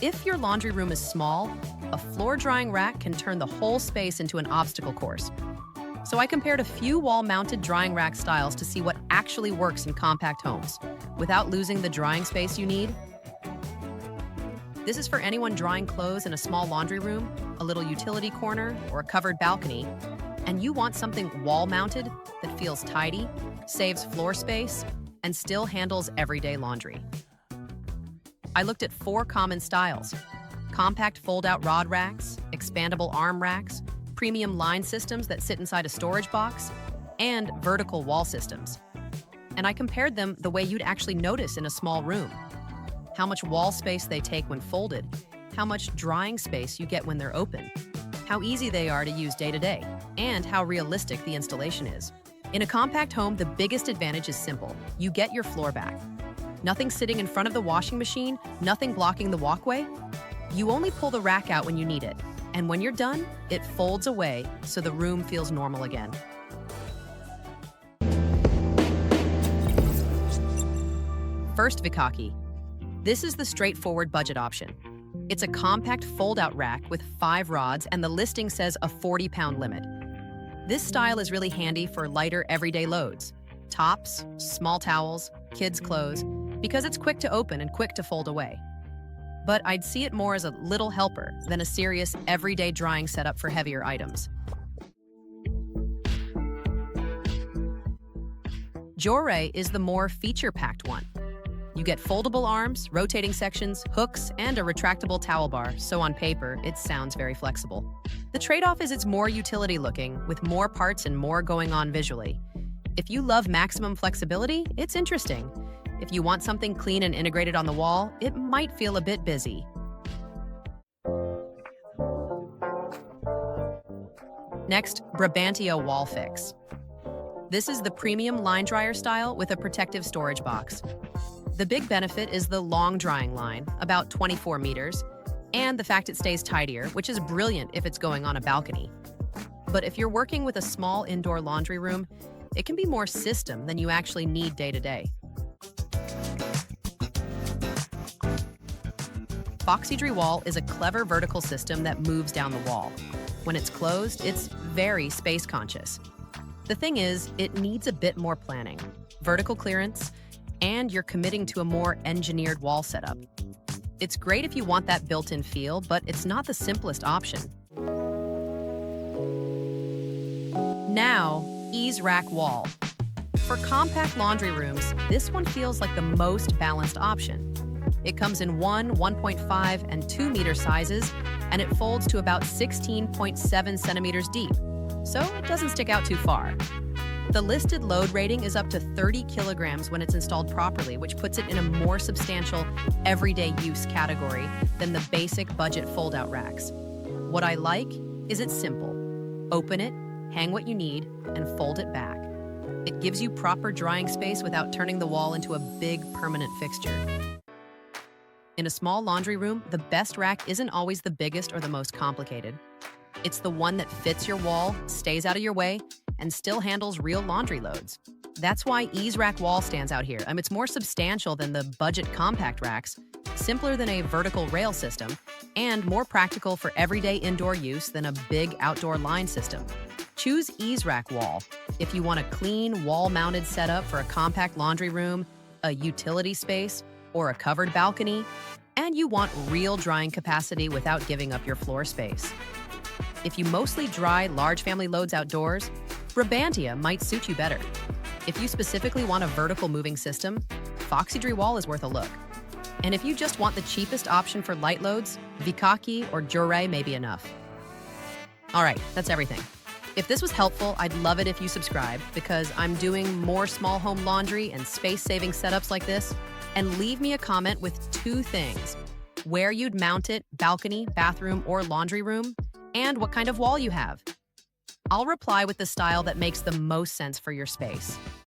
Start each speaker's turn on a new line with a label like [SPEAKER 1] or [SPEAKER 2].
[SPEAKER 1] If your laundry room is small, a floor drying rack can turn the whole space into an obstacle course. So I compared a few wall-mounted drying rack styles to see what actually works in compact homes, without losing the drying space you need. This is for anyone drying clothes in a small laundry room, a little utility corner, or a covered balcony, and you want something wall-mounted that feels tidy, saves floor space, and still handles everyday laundry. I looked at 4 common styles: compact fold-out rod racks, expandable arm racks, premium line systems that sit inside a storage box, and vertical wall systems. And I compared them the way you'd actually notice in a small room. How much wall space they take when folded, how much drying space you get when they're open, how easy they are to use day to day, and how realistic the installation is. In a compact home, the biggest advantage is simple. You get your floor back. Nothing sitting in front of the washing machine, nothing blocking the walkway. You only pull the rack out when you need it, and when you're done, it folds away so the room feels normal again. First, Vikaqi. This is the straightforward budget option. It's a compact fold-out rack with 5 rods, and the listing says a 40-pound limit. This style is really handy for lighter everyday loads, tops, small towels, kids' clothes, because it's quick to open and quick to fold away. But I'd see it more as a little helper than a serious everyday drying setup for heavier items. JAUREE is the more feature-packed one. You get foldable arms, rotating sections, hooks, and a retractable towel bar, so on paper, it sounds very flexible. The trade-off is it's more utility-looking, with more parts and more going on visually. If you love maximum flexibility, it's interesting. If you want something clean and integrated on the wall, it might feel a bit busy. Next, Brabantia WallFix. This is the premium line dryer style with a protective storage box. The big benefit is the long drying line, about 24 meters, and the fact it stays tidier, which is brilliant if it's going on a balcony. But if you're working with a small indoor laundry room, it can be more system than you actually need day to day. Foxydry Wall is a clever vertical system that moves down the wall. When it's closed, it's very space conscious. The thing is, it needs a bit more planning, vertical clearance, and you're committing to a more engineered wall setup. It's great if you want that built-in feel, but it's not the simplest option. Now, EaseRack Wall. For compact laundry rooms, this one feels like the most balanced option. It comes in 1, 1.5, and 2 meter sizes, and it folds to about 16.7 centimeters deep, so it doesn't stick out too far. The listed load rating is up to 30 kilograms when it's installed properly, which puts it in a more substantial everyday use category than the basic budget fold-out racks. What I like is it's simple. Open it, hang what you need, and fold it back. It gives you proper drying space without turning the wall into a big permanent fixture. In a small laundry room, the best rack isn't always the biggest or the most complicated. It's the one that fits your wall, stays out of your way, and still handles real laundry loads. That's why EaseRack Wall stands out here. It's more substantial than the budget compact racks, simpler than a vertical rail system, and more practical for everyday indoor use than a big outdoor line system. Choose EaseRack Wall if you want a clean, wall-mounted setup for a compact laundry room, a utility space, or a covered balcony, and you want real drying capacity without giving up your floor space. If you mostly dry large family loads outdoors, Brabantia might suit you better. If you specifically want a vertical moving system, Foxydry Wall is worth a look. And if you just want the cheapest option for light loads, Vikaqi or JAUREE may be enough. All right, that's everything. If this was helpful, I'd love it if you subscribe, because I'm doing more small home laundry and space-saving setups like this. And leave me a comment with 2 things: where you'd mount it, balcony, bathroom, or laundry room, and what kind of wall you have. I'll reply with the style that makes the most sense for your space.